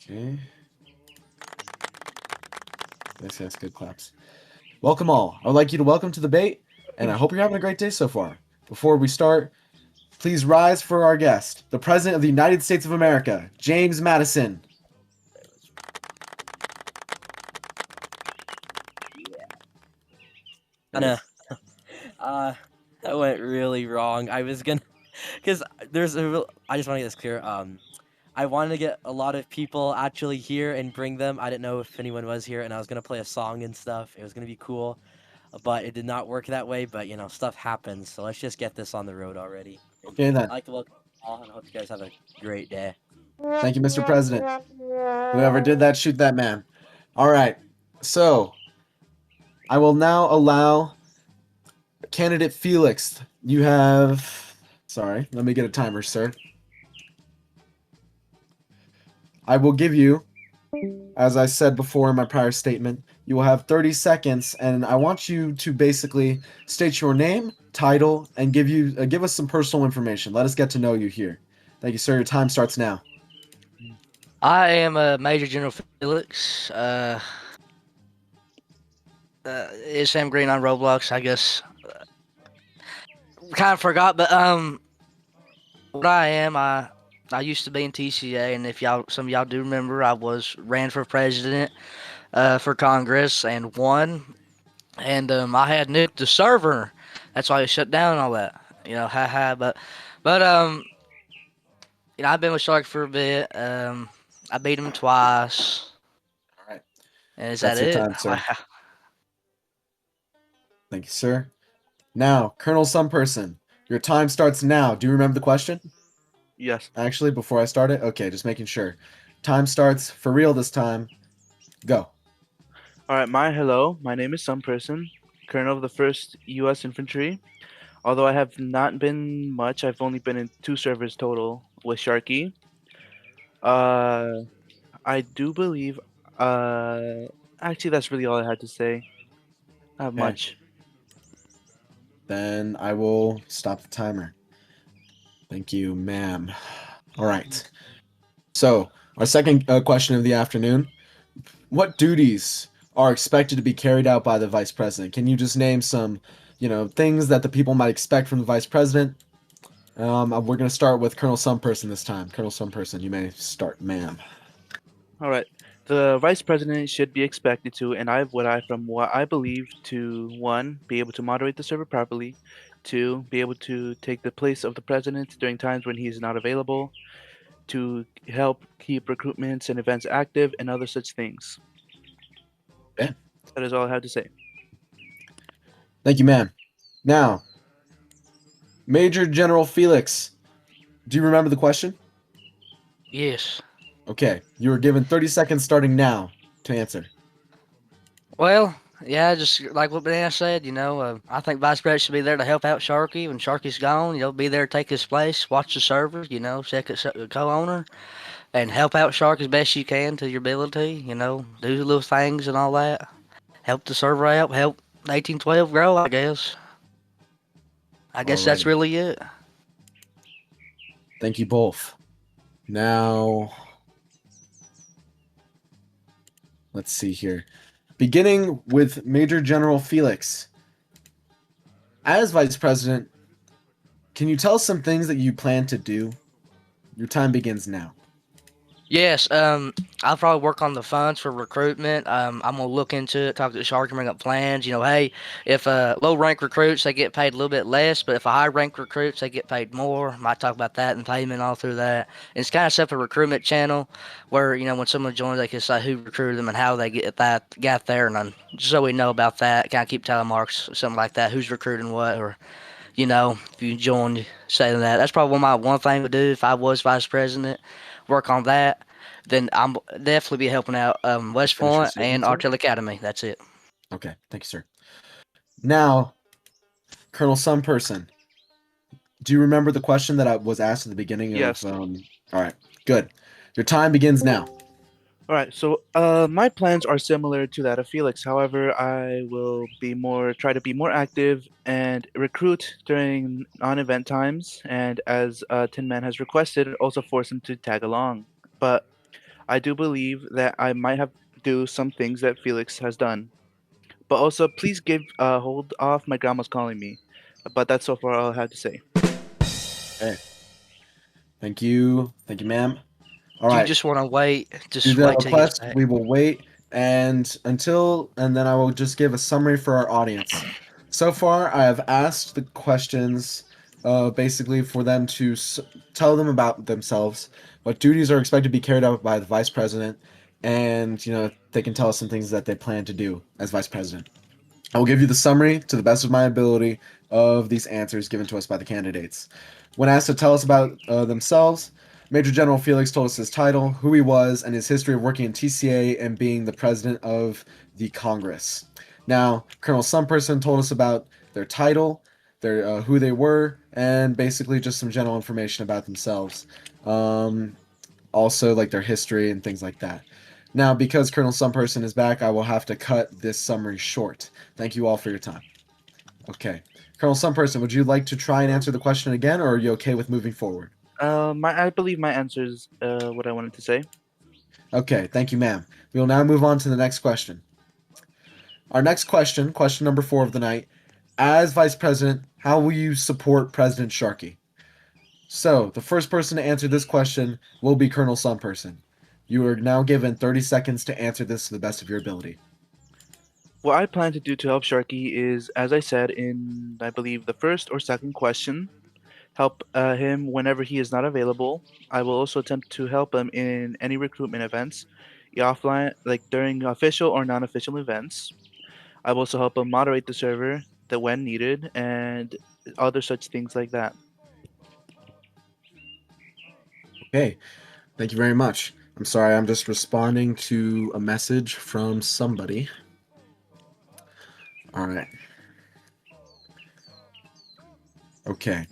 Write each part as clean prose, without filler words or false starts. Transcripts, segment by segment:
Okay. That's good claps. Welcome all. I would like you to welcome to the debate, and I hope you're having a great day so far. Before we start, please rise for our guest, the President of the United States of America, James Madison. No, uh, that went really wrong. I was gonna, cause there's a real. I just want to get this clear. I wanted to get a lot of people actually here and bring them. I didn't know if anyone was here, and I was gonna play a song and stuff. It was gonna be cool, but it did not work that way. But stuff happens. So let's just get this on the road already. And Okay then. I'd like to welcome you all, and I hope you guys have a great day. Thank you, Mr. President. Whoever did that, shoot that man. All right. So I will now allow candidate Felix. You have. Sorry, let me get a timer, sir. I will give you, as I said before in my prior statement, you will have 30 seconds, and I want you to basically state your name, title, and give us some personal information. Let us get to know you here. Thank you, sir. Your time starts now. I am Major General Felix. Is Sam Green on Roblox? I guess kind of forgot, but what I am, I used to be in TCA, and if some of y'all do remember, I ran for president, for Congress and won, and I had nuked the server. That's why it shut down and all that. Haha. But I've been with Shark for a bit. I beat him twice. All right. And is that That's your it? time, sir. Thank you, sir. Now, Colonel Someperson, your time starts now. Do you remember the question? Yes. Actually, before I start it? Okay, just making sure. Time starts for real this time. Go. All right. Hello. My name is Someperson, Colonel of the 1st U.S. Infantry. Although I have not been much, I've only been in 2 servers total with Sharky. Uh, I do believe. Uh, Actually, that's really all I had to say. Not Okay. much. Then I will stop the timer. Thank you, ma'am. All right. So, our second question of the afternoon. What duties are expected to be carried out by the vice president? Can you just name some, things that the people might expect from the vice president? We're going to start with Colonel Someperson this time. Colonel Someperson, you may start, ma'am. All right. The vice president should be expected to, and from what I believe, to one, be able to moderate the server properly, two, be able to take the place of the president during times when he is not available, to help keep recruitments and events active, and other such things. Yeah. That is all I have to say. Thank you, ma'am. Now, Major General Felix, do you remember the question? Yes. Okay, you were given 30 seconds starting now to answer. Well, yeah, just like what Banana said, I think Vice President should be there to help out Sharky when Sharky's gone. Be there to take his place, watch the servers, check the co-owner, and help out Shark as best you can to your ability. Do little things and all that. Help the server out, help 1812 grow, I guess. I guess that's Alrighty. really it. Thank you both. Now, let's see here. Beginning with Major General Felix. As Vice President, can you tell us some things that you plan to do? Your time begins now. Yes, I'll probably work on the funds for recruitment. I'm gonna look into it, talk to the shark, and bring up plans. Hey, if low rank recruits they get paid a little bit less, but if a high rank recruits they get paid more. Might talk about that and payment all through that. And it's kind of set up a recruitment channel where when someone joins, they can say who recruited them and how they got there, and just so we know about that, kind of keep telemarks, something like that, who's recruiting what, or if you join, saying that. That's probably one thing to do if I was vice president. Work on that. Then I'm definitely be helping out West Finish your Point statement, and sir. Artillery Academy. That's it. Okay, thank you, sir. Now, Colonel Someperson, do you remember the question that I was asked at the beginning of? Yes. All right, good. Your time begins now. All right. So, my plans are similar to that of Felix. However, I will try to be more active and recruit during non-event times, and as Tin Man has requested, also force him to tag along. But I do believe that I might have do some things that Felix has done. But also, please give hold off. My grandma's calling me. But that's so far all I have to say. Okay. Thank you, ma'am. All Do you right. just want to wait? Due Just to that wait till he gets request, back. we will wait and then I will just give a summary for our audience. So far, I have asked the questions, basically for them to tell them about themselves, what duties are expected to be carried out by the vice president, and they can tell us some things that they plan to do as vice president. I will give you the summary to the best of my ability of these answers given to us by the candidates. When asked to tell us about themselves, Major General Felix told us his title, who he was, and his history of working in TCA and being the president of the Congress. Now, Colonel Someperson told us about their title, their who they were, and basically just some general information about themselves. Also, like their history and things like that. Now, because Colonel Someperson is back, I will have to cut this summary short. Thank you all for your time. Okay. Colonel Someperson, would you like to try and answer the question again, or are you okay with moving forward? I believe my answer is what I wanted to say. Okay, thank you, ma'am. We will now move on to the next question. Our next question, question number 4 of the night. As Vice President, how will you support President Sharkey? So, the first person to answer this question will be Colonel Someperson. You are now given 30 seconds to answer this to the best of your ability. What I plan to do to help Sharky is, as I said in, I believe, the first or second question, help him whenever he is not available. I will also attempt to help him in any recruitment events, offline, like during official or non-official events. I will also help him moderate the server that when needed and other such things like that. Okay, thank you very much. I'm sorry, I'm just responding to a message from somebody. All right. Okay.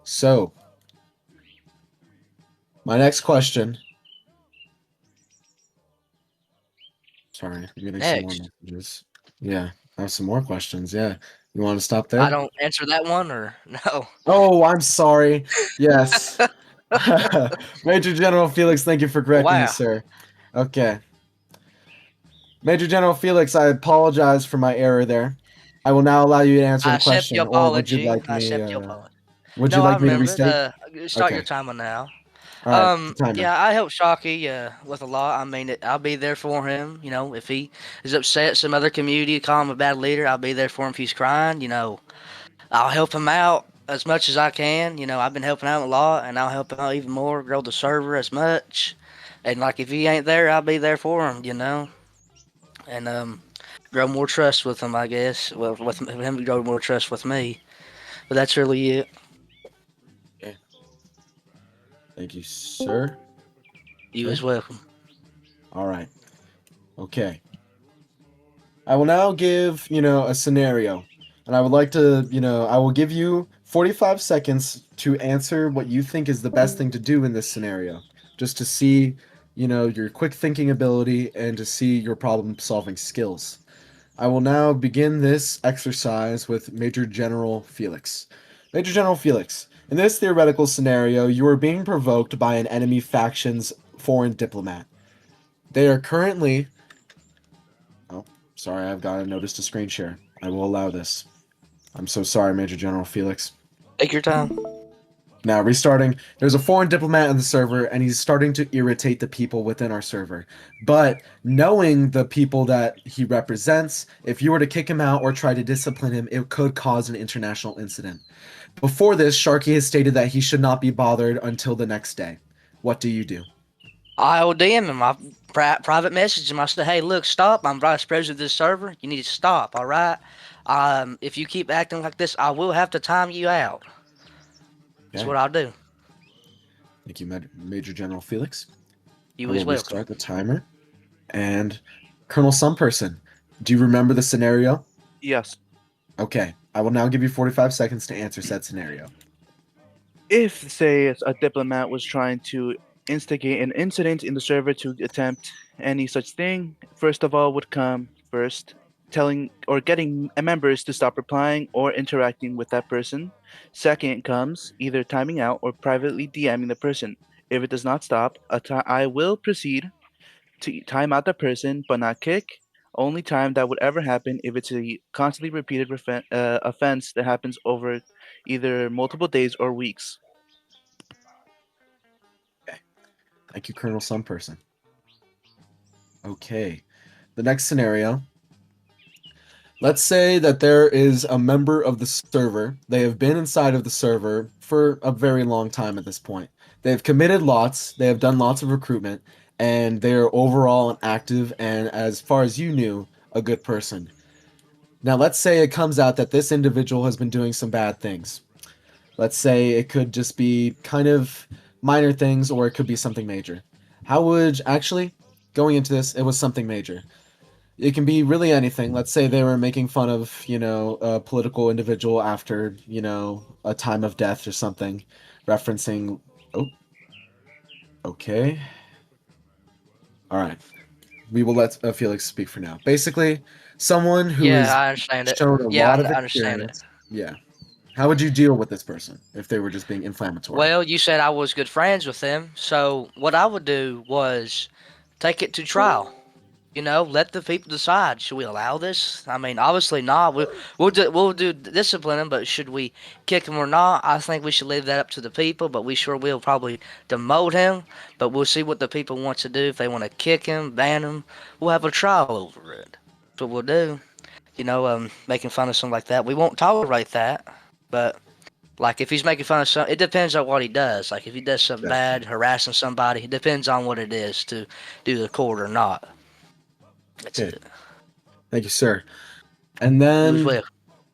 So, my next question. Sorry, I'm getting some more Next, messages. Yeah, I have some more questions. Yeah. You want to stop I there? don't answer that one or no. Oh, I'm sorry. Yes. Major General Felix, thank you for correcting me, Wow. sir. Okay. Major General Felix, I apologize for my error there. I will now allow you to answer I the accept question, your or would you apology. like I me accept your apology. would you No, I like me to remember it. restate? Start your Okay. timer now. All right. The timer. Yeah, I help Shockey with a lot. I mean, I'll be there for him. You know, if he is upset, some other community call him a bad leader, I'll be there for him if he's crying. You know, I'll help him out as much as I can. You know, I've been helping out a lot, and I'll help him out even more, grow the server as much. And like, if he ain't there, I'll be there for him. You know, and grow more trust with him. I guess. Well, with him to grow more trust with me. But that's really it. Okay. Thank you, sir. You Okay. as welcome. All right. Okay. I will now give, a scenario. And I would like to, I will give you 45 seconds to answer what you think is the best thing to do in this scenario. Just to see, your quick thinking ability and to see your problem solving skills. I will now begin this exercise with Major General Felix. Major General Felix, in this theoretical scenario, you are being provoked by an enemy faction's foreign diplomat. They are currently. Oh, sorry, I've got a notice to screen share. I will allow this. I'm so sorry, Major General Felix. Take your time. Now, restarting. There's a foreign diplomat on the server, and he's starting to irritate the people within our server. But knowing the people that he represents, if you were to kick him out or try to discipline him, it could cause an international incident. Before this, Sharky has stated that he should not be bothered until the next day. What do you do? I'll DM him. I private message him. I say, hey, look, stop. I'm vice president of this server. You need to stop, all right? If you keep acting like this, I will have to time you out. That's Okay. what I'll do. Thank you, Major General Felix. I You will as welcome. restart the timer. And Colonel Someperson, do you remember the scenario? Yes. Okay, I will now give you 45 seconds to answer said scenario. If, say, a diplomat was trying to instigate an incident in the server to attempt any such thing, first of all would come first telling or getting members to stop replying or interacting with that person. Second comes either timing out or privately DMing the person. If it does not stop, I will proceed to time out the person but not kick. Only time that would ever happen if it's a constantly repeated offense that happens over either multiple days or weeks. Thank you, Colonel Someperson. Okay. The next scenario. Let's say that there is a member of the server. They have been inside of the server for a very long time at this point. They've committed lots, they have done lots of recruitment, and they're overall an active and, as far as you knew, a good person. Now, let's say it comes out that this individual has been doing some bad things. Let's say it could just be kind of minor things, or it could be something major. How would, actually, going into this, it was something major. It can be really anything. Let's say they were making fun of, a political individual after, a time of death or something, referencing. Oh, okay. All right. We will let Felix speak for now. Basically, someone who Yeah, has I understand it. shown a Yeah, lot of I understand it. experience. Yeah. How would you deal with this person if they were just being inflammatory? Well, you said I was good friends with them, so what I would do was take it to trial. Let the people decide. Should we allow this? I mean, obviously not. We'll do discipline them, but should we kick him or not? I think we should leave that up to the people. But we sure will probably demote him. But we'll see what the people want to do. If they want to kick him, ban him, we'll have a trial over it. That's what we'll do. Making fun of something like that, we won't tolerate that. But like if he's making fun of something, it depends on what he does. Like if he does something Gotcha. bad, harassing somebody, it depends on what it is to do the court or not. That's Okay. it. Thank you, sir. And You as then, well.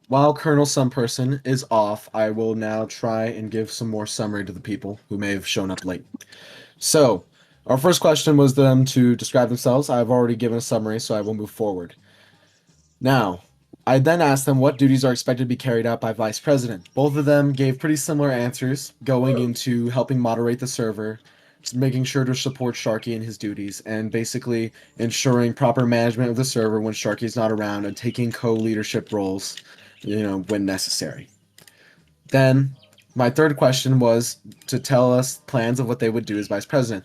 while Colonel Someperson is off, I will now try and give some more summary to the people who may have shown up late. So, our first question was them to describe themselves. I've already given a summary, so I will move forward. Now, I then asked them what duties are expected to be carried out by Vice President. Both of them gave pretty similar answers, going into helping moderate the server, just making sure to support Sharky in his duties, and basically ensuring proper management of the server when Sharky's not around and taking co-leadership roles, when necessary. Then, my third question was to tell us plans of what they would do as Vice President.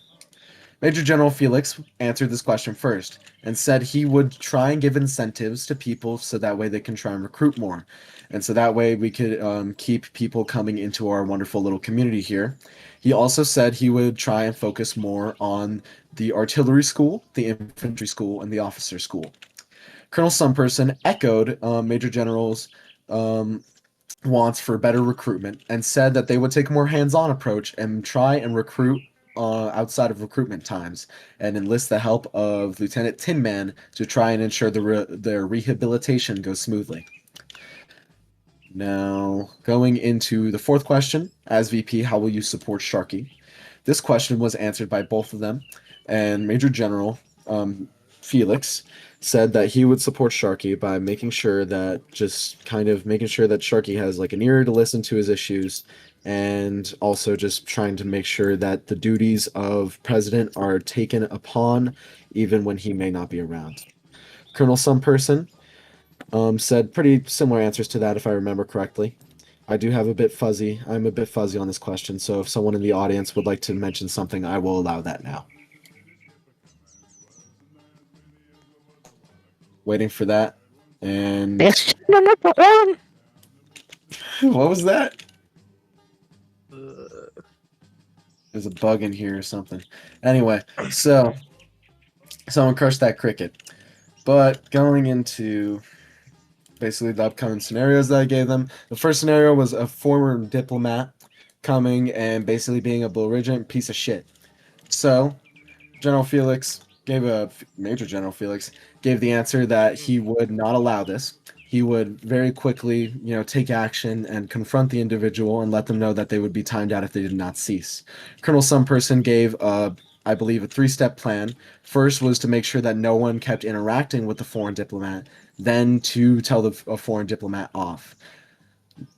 Major General Felix answered this question first and said he would try and give incentives to people so that way they can try and recruit more. And so that way we could keep people coming into our wonderful little community here. He also said he would try and focus more on the artillery school, the infantry school, and the officer school. Colonel Someperson echoed Major General's wants for better recruitment and said that they would take a more hands-on approach and try and recruit outside of recruitment times and enlist the help of Lieutenant Tin Man to try and ensure their rehabilitation goes smoothly. Now, going into the fourth question, as VP, how will you support Sharky? This question was answered by both of them, and Major General Felix said that he would support Sharky by making sure that Sharky has like an ear to listen to his issues, and also just trying to make sure that the duties of president are taken upon even when he may not be around. Colonel Someperson said pretty similar answers to that if I remember correctly. I'm a bit fuzzy on this question, so if someone in the audience would like to mention something, I will allow that now. Waiting for that. And what was that? There's a bug in here or something. Anyway, so someone crushed that cricket. But going into basically the upcoming scenarios that I gave them, the first scenario was a former diplomat coming and basically being a belligerent piece of shit. So, Major General Felix gave the answer that he would not allow this. He would very quickly, take action and confront the individual and let them know that they would be timed out if they did not cease. Colonel Someperson gave, I believe, a 3-step plan. First was to make sure that no one kept interacting with the foreign diplomat, then to tell a foreign diplomat off.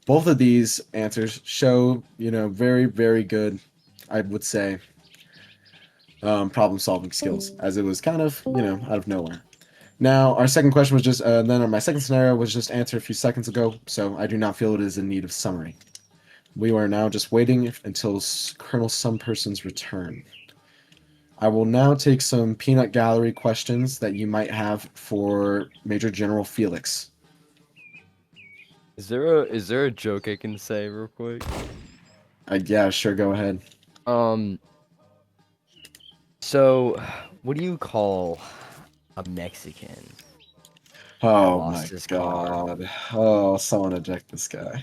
Both of these answers show, very, very good, I would say, problem-solving skills, as it was kind of, out of nowhere. Now, our second question was my second scenario was just answered a few seconds ago, so I do not feel it is in need of summary. We are now just waiting until Colonel Someperson's return. I will now take some peanut gallery questions that you might have for Major General Felix. Is there a joke I can say real quick? Yeah, sure, go ahead. So, what do you call a Mexican? Oh Lost my his car. god. Oh, someone eject this guy.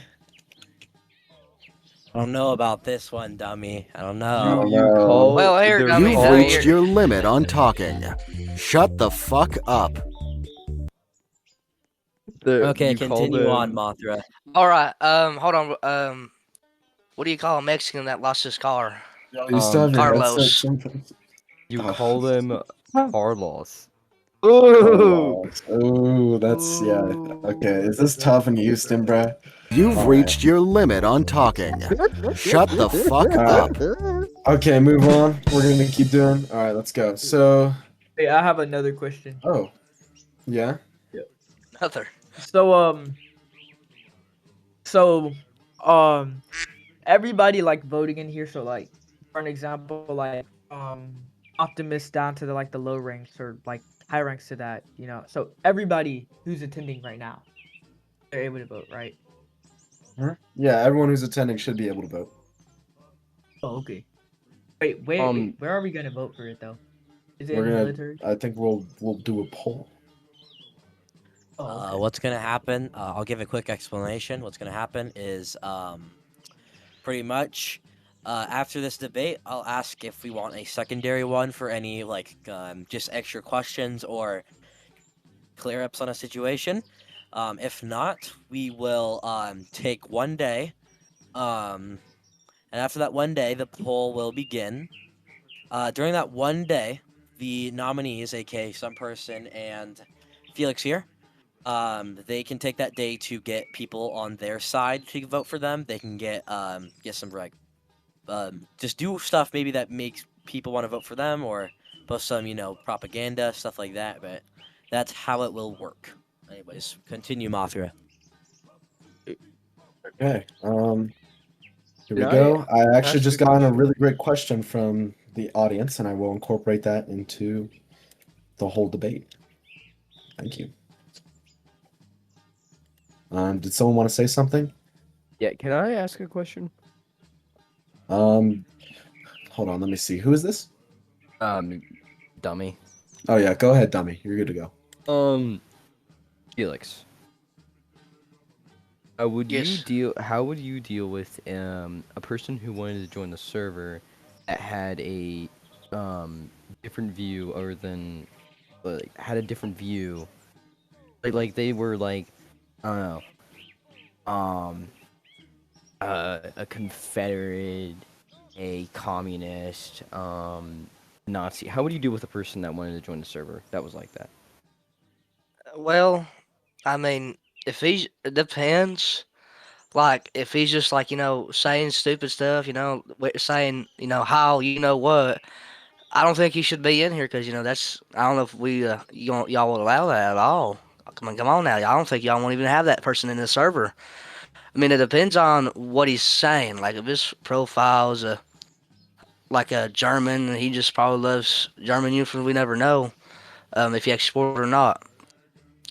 I don't know about this one, dummy. I don't Oh, know. You no. call Well, here, the dummy, You've now reached you're- your limit on talking. Shut the fuck up. Okay, you call continue on, them Mothra. All right. Hold on. What do you call a Mexican that lost his car? Yo, you still have your Carlos. headset something? you Oh. call them Carlos. Carlos. Oh, that's yeah. Okay, is this tough in Houston, bruh? You've All reached your limit on talking. Shut the fuck up. Okay, move on. We're gonna keep doing. All right, let's go. So, Hey, I have another question. oh, yeah. Another. So, um, everybody like voting in here. So, like, for an example, like, Optimist down to the like the low ranks or like high ranks to that. So everybody who's attending right now, they're able to vote, right? Yeah, everyone who's attending should be able to vote. Oh, okay. Wait, where are we gonna vote for it though? Is it We're in the gonna. military? I think we'll do a poll. Oh, okay. What's gonna happen? I'll give a quick explanation. What's gonna happen is pretty much after this debate, I'll ask if we want a secondary one for any like just extra questions or clear ups on a situation. If not, we will take one day, and after that one day, the poll will begin. During that one day, the nominees, aka Someperson and Felix here, they can take that day to get people on their side to vote for them. They can get some like just do stuff maybe that makes people want to vote for them, or post some propaganda stuff like that. But that's how it will work. Anyways, continue, Mothra. Okay. Here we Can I go. I actually ask just a got a question? really great question from the audience, and I will incorporate that into the whole debate. Thank you. Did someone want to say something? Yeah, can I ask a question? Hold on, let me see. Who is this? Dummy. Oh yeah, go ahead, dummy. You're good to go. Felix. How would Yes. you deal with a person who wanted to join the server that had a different view other than had a different view? Like they were like, I don't know, a Confederate, a communist, Nazi. How would you deal with a person that wanted to join the server that was like that? Well, I mean, it depends. Like, if he's just like, saying stupid stuff, saying, how, what, I don't think he should be in here because, I don't know if y'all would allow that at all. Come on now. I don't think y'all won't even have that person in the server. I mean, it depends on what he's saying. Like, if his profile is like a German, and he just probably loves German uniforms, we never know if he exported or not.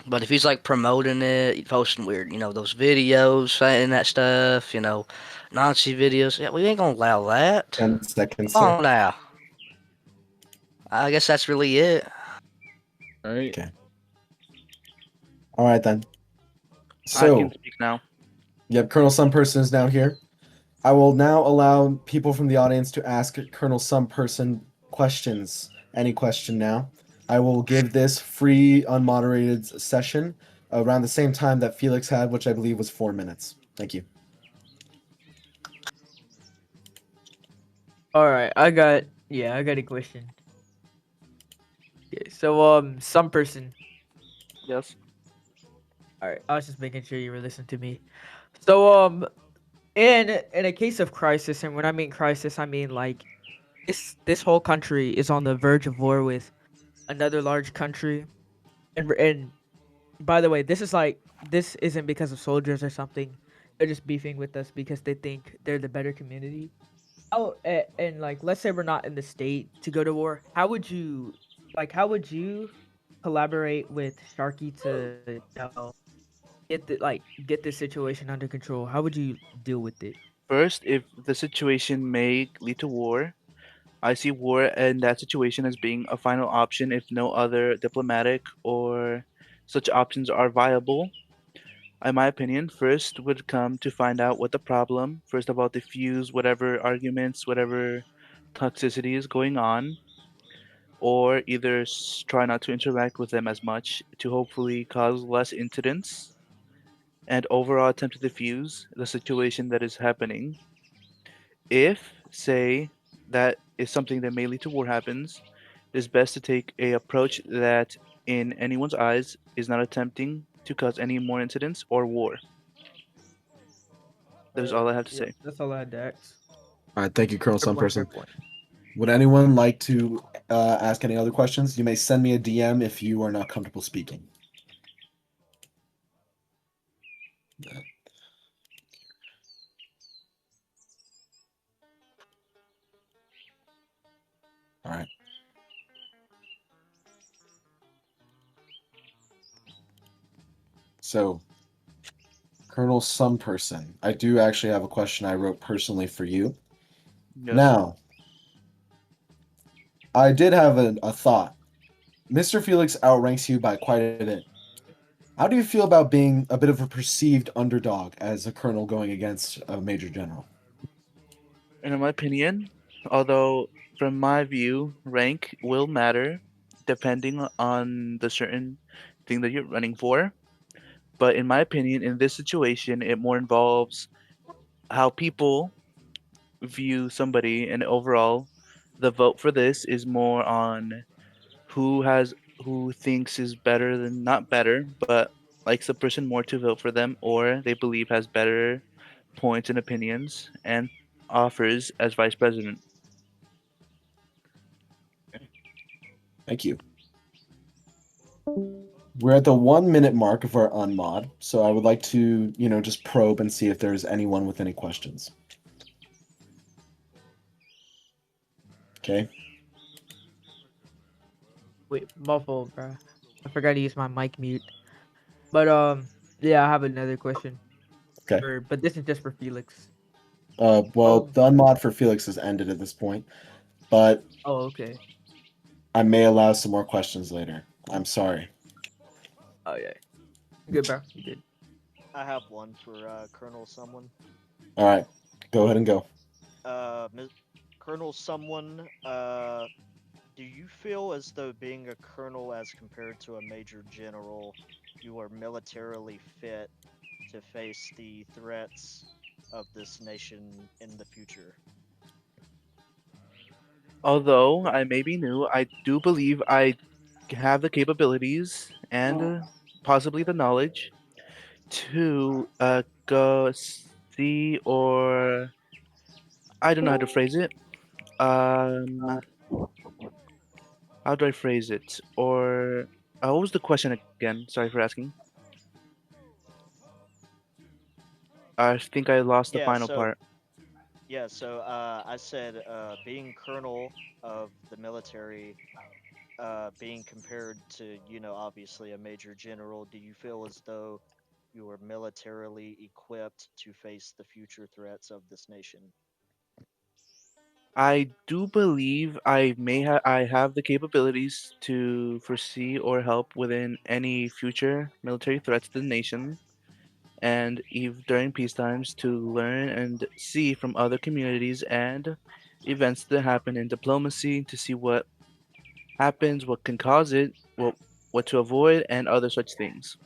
But if he's like promoting it, posting weird, those videos, saying that stuff, Nazi videos, yeah, we ain't gonna allow that. 10 seconds, Come sir. on now. I guess that's really it. All right. Okay. All right then. I So, can speak now. yep, Colonel Someperson is now here. I will now allow people from the audience to ask Colonel Someperson questions. Any question now. I will give this free unmoderated session around the same time that Felix had, which I believe was 4 minutes. Thank you. All right, I got a question. Okay, so some person. Yes. All right, I was just making sure you were listening to me. So in a case of crisis, and when I mean crisis, I mean like this whole country is on the verge of war with another large country, and by the way, this isn't because of soldiers or something. They're just beefing with us because they think they're the better community. and like, let's say we're not in the state to go to war. How would you collaborate with Sharky to, get the situation under control? How would you deal with it? First, if the situation may lead to war, I see war in that situation as being a final option if no other diplomatic or such options are viable. In my opinion, first would come to find out what the problem, first of all, diffuse whatever arguments, whatever toxicity is going on, or either try not to interact with them as much to hopefully cause less incidents and overall attempt to diffuse the situation that is happening. If, say, that is something that may lead to war happens, it is best to take a approach that, in anyone's eyes, is not attempting to cause any more incidents or war. That is all I have to Yep, say. that's all I had to ask. All right, thank you, Colonel Fair point. Fair Someperson. point. Would anyone like to ask any other questions? You may send me a DM if you are not comfortable speaking. All right. So, Colonel Someperson, I do actually have a question I wrote personally for you. Yes. Now, I did have a thought. Mr. Felix outranks you by quite a bit. How do you feel about being a bit of a perceived underdog as a colonel going against a major general? And in my opinion, although from my view, rank will matter depending on the certain thing that you're running for. But in my opinion, in this situation, it more involves how people view somebody, and overall, the vote for this is more on who thinks is better than not better, but likes the person more to vote for them, or they believe has better points and opinions and offers as vice president. Thank you. We're at the 1 minute mark of our unmod, so I would like to, just probe and see if there's anyone with any questions. Okay. Wait, muffled, bro. I forgot to use my mic mute. But yeah, I have another question. Okay. But this is just for Felix. Well, the unmod for Felix has ended at this point, but Oh, okay. I may allow some more questions later. I'm sorry. Oh yeah. You good, bro? You good? I have one for Colonel Someone. All right. Go ahead and go. Colonel Someone, do you feel as though being a colonel as compared to a major general, you are militarily fit to face the threats of this nation in the future? Although I may be new, I do believe I have the capabilities and possibly the knowledge to go see, or I don't know how to phrase it. Um, how do I phrase it? Or what was the question again? Sorry for asking. I think I lost the Yeah, final so part. I said being colonel of the military, being compared to, obviously a major general, do you feel as though you are militarily equipped to face the future threats of this nation? I do believe I have the capabilities to foresee or help within any future military threats to the nation, and during peace times to learn and see from other communities and events that happen in diplomacy to see what happens, what can cause it, what to avoid, and other such things.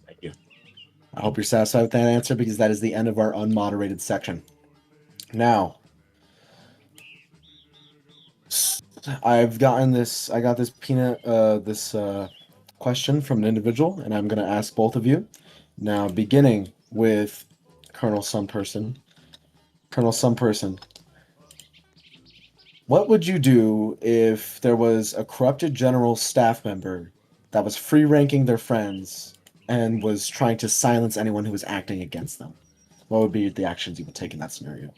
Thank you. I hope you're satisfied with that answer because that is the end of our unmoderated section. Now, I got this question from an individual, and I'm going to ask both of you. Now, beginning with Colonel Someperson. Colonel Someperson, what would you do if there was a corrupted general staff member that was free ranking their friends and was trying to silence anyone who was acting against them? what would be the actions you would take in that scenario?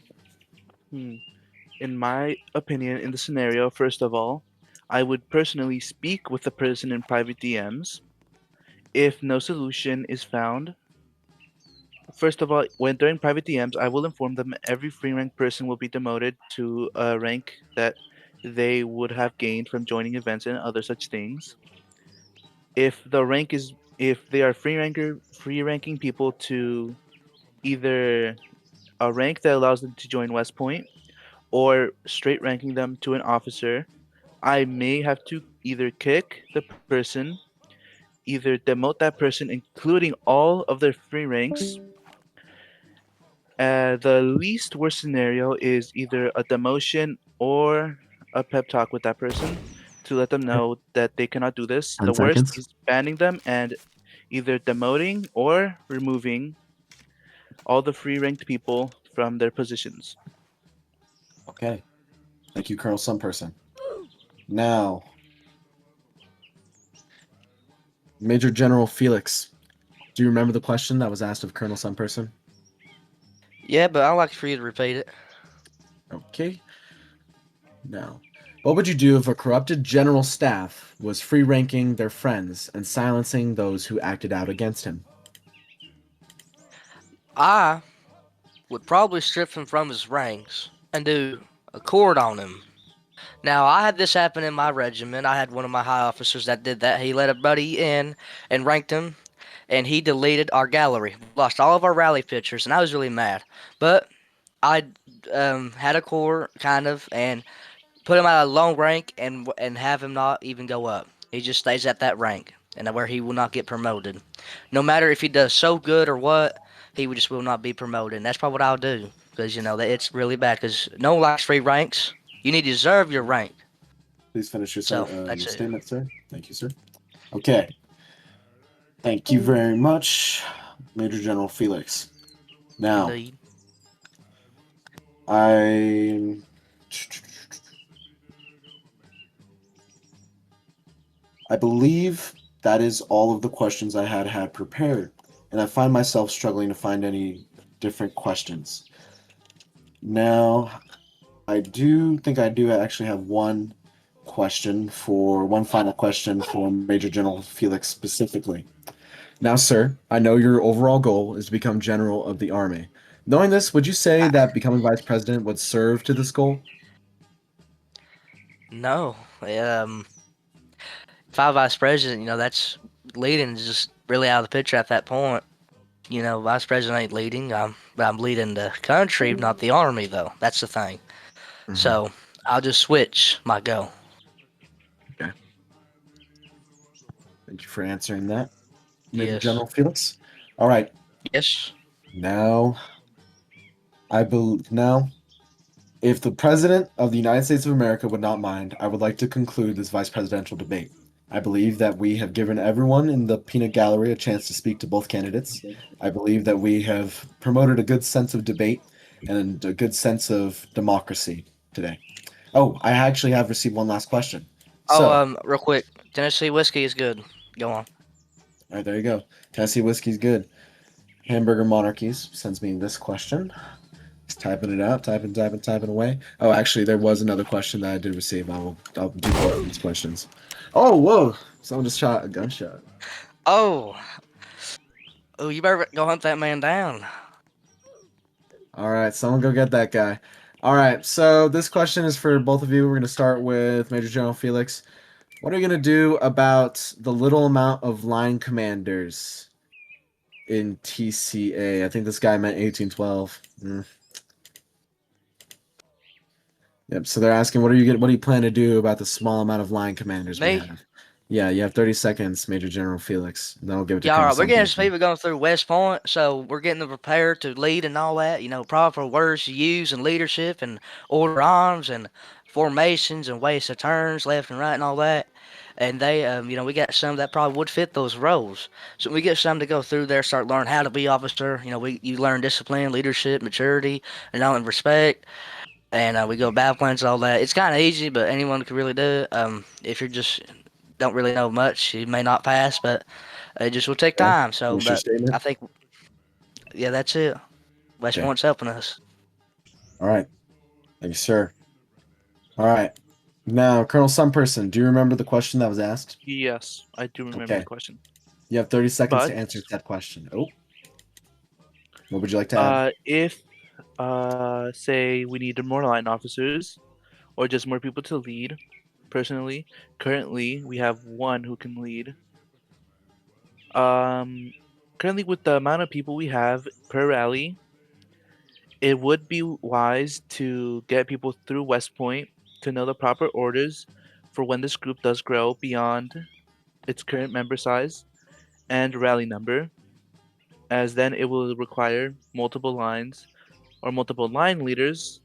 Hmm. In my opinion, in the scenario, first of all, I would personally speak with the person in private DMs. If no solution is found, first of all, when during private DMs, I will inform them every free rank person will be demoted to a rank that they would have gained from joining events and other such things. If they are free ranking people to either a rank that allows them to join West Point or straight ranking them to an officer, I may have to either kick the person, either demote that person, including all of their free ranks. The least worst scenario is either a demotion or a pep talk with that person to let them know that they cannot do this. 10 The worst seconds. is banning them and either demoting or removing all the free ranked people from their positions. Okay. Thank you, Colonel Someperson. Now, Major General Felix, do you remember the question that was asked of Colonel Someperson? Yeah, but I'd like for you to repeat it. Okay. Now, what would you do if a corrupted general staff was free ranking their friends and silencing those who acted out against him? I would probably strip him from his ranks and do a cord on him. Now, I had this happen in my regiment. I had one of my high officers that did that. He let a buddy in and ranked him, and he deleted our gallery. We lost all of our rally pictures, and I was really mad. But I had a core, kind of, and put him at a low rank and have him not even go up. He just stays at that rank, and where he will not get promoted. No matter if he does so good or what, he just will not be promoted. And that's probably what I'll do, because that it's really bad. Because no one likes free ranks. You need to deserve your rank. Please finish your, So your that's it. statement, sir. Thank you, sir. Okay. Thank you very much, Major General Felix. Now, Indeed. I believe that is all of the questions I had prepared, and I find myself struggling to find any different questions. Now, I do think I do actually have one final question for Major General Felix specifically. Now, sir, I know your overall goal is to become general of the army. Knowing this, would you say that becoming vice president would serve to this goal? No. If I was vice president, that's leading is just really out of the picture at that point. Vice president ain't leading. I'm leading the country, not the army, though. That's the thing. So I'll just switch my go. Okay. Thank you for answering that, Major Yes. General Felix. All right. Yes. Now, now, if the President of the United States of America would not mind, I would like to conclude this vice presidential debate. I believe that we have given everyone in the peanut gallery a chance to speak to both candidates. I believe that we have promoted a good sense of debate and a good sense of democracy today. Oh, I actually have received one last question. Oh, So, real quick, Tennessee whiskey is good. Go on. all right, there you go. Tennessee whiskey's good. Hamburger Monarchies sends me this question. Just typing it out, typing away. Oh, actually, there was another question that I did receive. I'll do both of these questions. Oh, whoa! Someone just shot a gunshot. Oh, you better go hunt that man down. All right, someone go get that guy. All right, so this question is for both of you. We're going to start with Major General Felix. What are you going to do about the little amount of line commanders in TCA? I think this guy meant 1812. Yep. So they're asking, what do you plan to do about the small amount of line commanders we Me? have? Yeah, you have 30 seconds, Major General Felix. Then I'll give it to Yeah, all Colonel right. We're getting some Someperson. people going through West Point, so we're getting them prepared to lead and all that. Proper words to use and leadership and order arms and formations and ways of turns left and right and all that. And they, we got some that probably would fit those roles. So we get some to go through there, start learning how to be officer. You learn discipline, leadership, maturity, and respect. And we go battle plans and all that. It's kind of easy, but anyone can really do it. If you just don't really know much, you may not pass, but it just will take Okay. time. So, Finish your but I statement. think, yeah, that's it. West Okay. Point's helping us. All right. Thank you, sir. All right. Now, Colonel Someperson, do you remember the question that was asked? Yes, I do remember Okay. the question. You have 30 seconds to But answer that question. Oh, what would you like to add? if say we needed more line officers or just more people to lead, personally, currently we have one who can lead. Um, Currently with the amount of people we have per rally, it would be wise to get people through West Point to know the proper orders for when this group does grow beyond its current member size and rally number, as then it will require multiple lines or multiple line leaders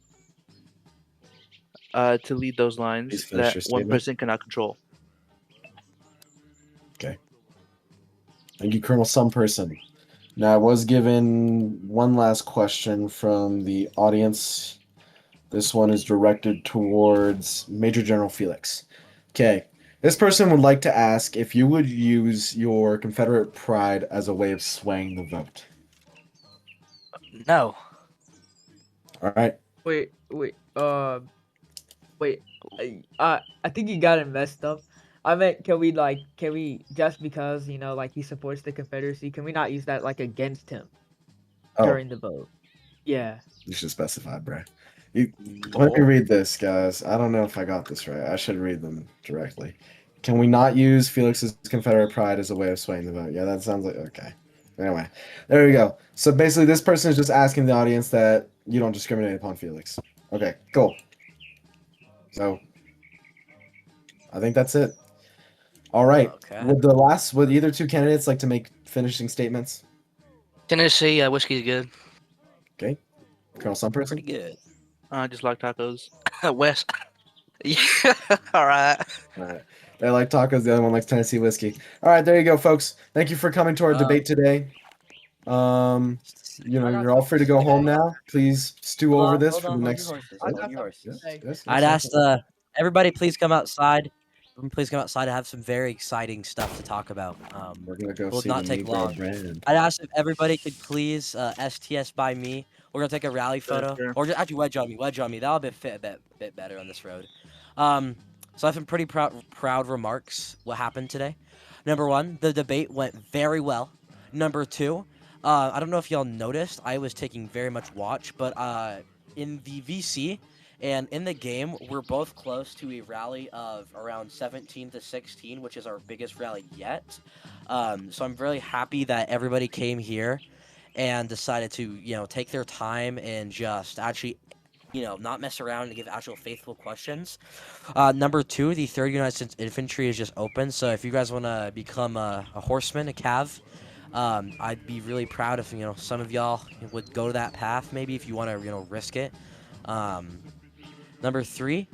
to lead those Please lines finish that your one statement. person cannot control. Okay. Thank you, Colonel Someperson. Now, I was given one last question from the audience. This one is directed towards Major General Felix. Okay. This person would like to ask if you would use your Confederate pride as a way of swaying the vote. No. All right. Wait, wait, wait. I think you got it messed up. I meant, can we just because like he supports the Confederacy, can we not use that like against him Oh, during the vote? Yeah. you should specify, bro. Let me No. read this, guys. I don't know if I got this right. I should read them directly. Can we not use Felix's Confederate pride as a way of swaying the vote? Yeah, that sounds like okay. Anyway, there we go. So basically, this person is just asking the audience that you don't discriminate upon Felix. Okay, cool. So I think that's it. All right. Okay. Would either two candidates like to make finishing statements? Tennessee whiskey's good. Okay, Colonel Someperson. Pretty good. I just like tacos. West. Yeah. All right. All right. They like tacos. The other one likes Tennessee whiskey. All right, there you go, folks. Thank you for coming to our debate today. I got You're all free to go something home to say. now. Please stew over this for the Hold your next. horses. I Hold got your something to horses. Yes, say. yes, I'd yes, ask yes. everybody please come outside. Please come outside. I have some very exciting stuff to talk about. We're gonna go Will see not the take Negro long. brand. I'd ask if everybody could please STS by me. We're gonna take a rally photo, Sure. or just actually wedge on me. Wedge on me. That'll be fit a bit better on this road. So I have some pretty proud remarks. What happened today? Number one, the debate went very well. Number two, I don't know if y'all noticed, I was taking very much watch, but in the VC and in the game, we're both close to a rally of around 17 to 16, which is our biggest rally yet. So I'm really happy that everybody came here and decided to, take their time and just actually, not mess around and give actual faithful questions. Number two, the 3rd United States Infantry is just open. So if you guys want to become a horseman, a cav, I'd be really proud if, some of y'all would go to that path, maybe if you want to, risk it. Number three,